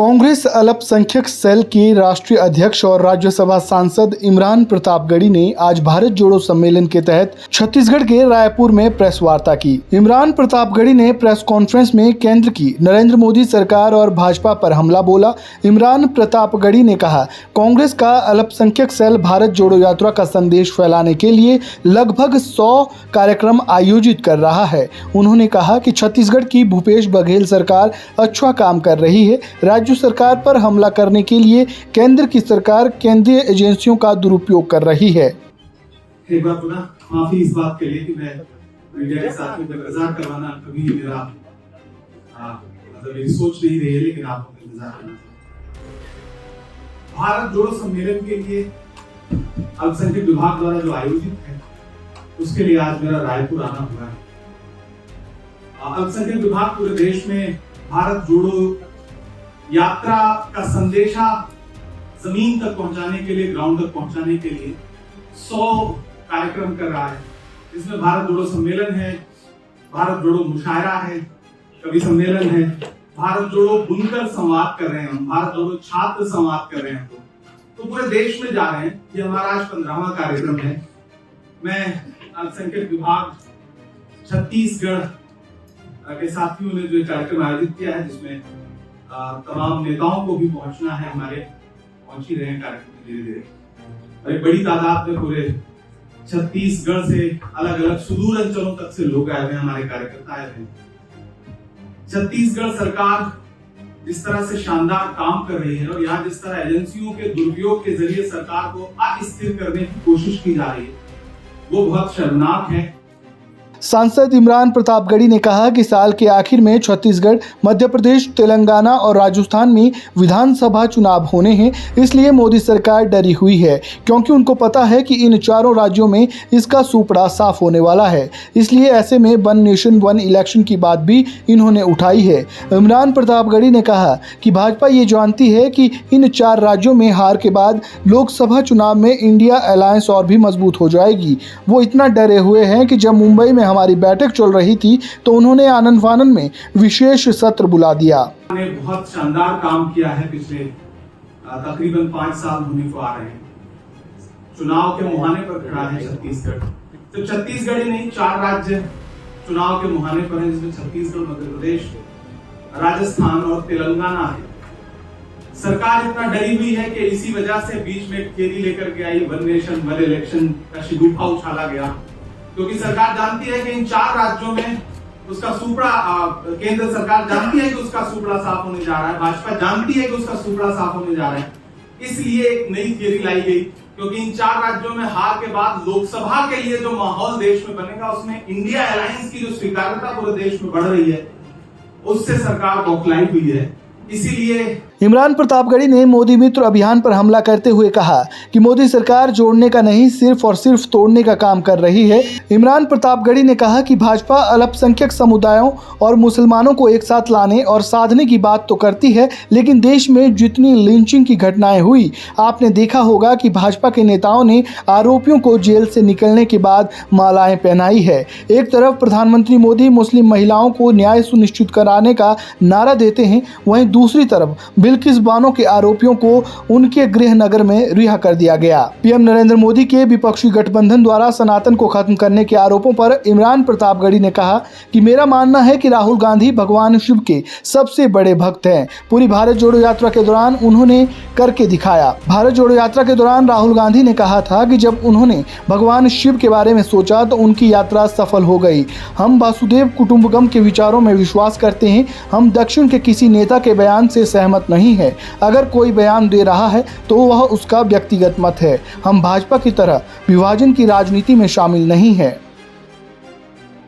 कांग्रेस अल्पसंख्यक सेल के राष्ट्रीय अध्यक्ष और राज्यसभा सांसद इमरान प्रतापगढ़ी ने आज भारत जोड़ो सम्मेलन के तहत छत्तीसगढ़ के रायपुर में प्रेस वार्ता की। इमरान प्रतापगढ़ी ने प्रेस कॉन्फ्रेंस में केंद्र की नरेंद्र मोदी सरकार और भाजपा पर हमला बोला। इमरान प्रतापगढ़ी ने कहा, कांग्रेस का अल्पसंख्यक सेल भारत जोड़ो यात्रा का संदेश फैलाने के लिए लगभग 100 कार्यक्रम आयोजित कर रहा है। उन्होंने कहा कि छत्तीसगढ़ की भूपेश बघेल सरकार अच्छा काम कर रही है। राज्य सरकार पर हमला करने के लिए केंद्र की सरकार केंद्रीय एजेंसियों का दुरुपयोग कर रही है। एक बार पुनः माफी इस बात के लिए कि मैं मीडिया के साथ में इंतजार करवाना कभी मेरा मतलब मेरी सोच नहीं रही है, लेकिन आपको इंतजार करना। भारत जोड़ो सम्मेलन के लिए अल्पसंख्यक विभाग द्वारा जो आयोजित है, उसके लिए आज मेरा रायपुर आना हुआ है। अल्पसंख्यक विभाग पूरे देश में भारत जोड़ो यात्रा का संदेशा जमीन तक पहुंचाने के लिए, ग्राउंड तक पहुंचाने के लिए 100 कार्यक्रम कर रहा है। इसमें भारत जोड़ो सम्मेलन है, भारत जोड़ो मुशायरा है, कवि सम्मेलन है, भारत जोड़ो बुनकर संवाद कर रहे हैं हम, भारत जोड़ो छात्र संवाद कर रहे हैं। तो पूरे देश में जा रहे हैं। ये हमारा आज 15वां कार्यक्रम है। मैं अल्पसंख्यक विभाग छत्तीसगढ़ के साथियों ने जो कार्यक्रम आयोजित किया है, जिसमें तमाम नेताओं को भी पहुंचना है, हमारे पहुंच ही रहे हैं कार्यक्रम धीरे धीरे। और एक बड़ी तादाद में पूरे छत्तीसगढ़ से अलग अलग सुदूर अंचलों तक से लोग आए हुए हैं, हमारे कार्यकर्ता आए हुए हैं। छत्तीसगढ़ सरकार जिस तरह से शानदार काम कर रही है और यहाँ जिस तरह एजेंसियों के दुरुपयोग के जरिए सरकार को अस्थिर करने की कोशिश की जा रही है, वो बहुत शर्मनाक है। सांसद इमरान प्रतापगढ़ी ने कहा कि साल के आखिर में छत्तीसगढ़, मध्य प्रदेश, तेलंगाना और राजस्थान में विधानसभा चुनाव होने हैं। इसलिए मोदी सरकार डरी हुई है, क्योंकि उनको पता है कि इन चारों राज्यों में इसका सुपड़ा साफ होने वाला है। इसलिए ऐसे में वन नेशन वन इलेक्शन की बात भी इन्होंने उठाई है। इमरान प्रतापगढ़ी ने कहा कि भाजपा ये जानती है कि इन 4 राज्यों में हार के बाद लोकसभा चुनाव में इंडिया अलायंस और भी मजबूत हो जाएगी। वो इतना डरे हुए हैं कि जब मुंबई में हमारी बैठक चल रही थी तो उन्होंने आनंद फानन में विशेष सत्र बुला दिया। ने बहुत शानदार काम किया है। पिछले तकरीबन 5 साल होने को आ रहे हैं। चुनाव के मुहाने पर खड़ा है छत्तीसगढ़। तो छत्तीसगढ़ ही नहीं, 4 राज्य चुनाव के मुहाने पर हैं, जिसमें छत्तीसगढ़, मध्य प्रदेश, राजस्थान और तेलंगाना है। सरकार इतना डरी हुई है कि इसी वजह से बीच में फेरी लेकर के आई, वन नेशन वन इलेक्शन का शिगुफा उछाला गया, क्योंकि सरकार जानती है कि इन 4 राज्यों में उसका सुपड़ा, केंद्र सरकार जानती है कि उसका सुपड़ा साफ होने जा रहा है, भाजपा जानती है कि उसका सुपड़ा साफ होने जा रहा है। इसलिए एक नई थियरी लाई गई, क्योंकि इन 4 राज्यों में हार के बाद लोकसभा के लिए जो माहौल देश में बनेगा, उसमें इंडिया अलायंस की जो स्वीकार्यता पूरे देश में बढ़ रही है, उससे सरकार बौखलाई हुई है। इसीलिए इमरान प्रतापगढ़ी ने मोदी मित्र अभियान पर हमला करते हुए कहा कि मोदी सरकार जोड़ने का नहीं, सिर्फ और सिर्फ तोड़ने का काम कर रही है। इमरान प्रतापगढ़ी ने कहा कि भाजपा अल्पसंख्यक समुदायों और मुसलमानों को एक साथ लाने और साधने की बात तो करती है, लेकिन देश में जितनी लिंचिंग की घटनाएं हुई, आपने देखा होगा कि भाजपा के नेताओं ने आरोपियों को जेल से निकलने के बाद मालाएं पहनाई है। एक तरफ प्रधानमंत्री मोदी मुस्लिम महिलाओं को न्याय सुनिश्चित कराने का नारा देते हैं, वहीं दूसरी तरफ बिल्किस बानो के आरोपियों को उनके गृह नगर में रिहा कर दिया गया। पीएम नरेंद्र मोदी के विपक्षी गठबंधन द्वारा सनातन को खत्म करने के आरोपों पर इमरान प्रतापगढ़ी ने कहा कि मेरा मानना है कि राहुल गांधी भगवान शिव के सबसे बड़े भक्त हैं। पूरी भारत जोड़ो यात्रा के दौरान उन्होंने करके दिखाया। भारत जोड़ो यात्रा के दौरान राहुल गांधी ने कहा था कि जब उन्होंने भगवान शिव के बारे में सोचा तो उनकी यात्रा सफल हो गई। हम वासुदेव कुटुंबकम के विचारों में विश्वास करते हैं। हम दक्षिण के किसी नेता के बयान से सहमत नहीं है। अगर कोई बयान दे रहा है तो वह उसका व्यक्तिगत मत है। हम भाजपा की तरह विभाजन की राजनीति में शामिल नहीं है।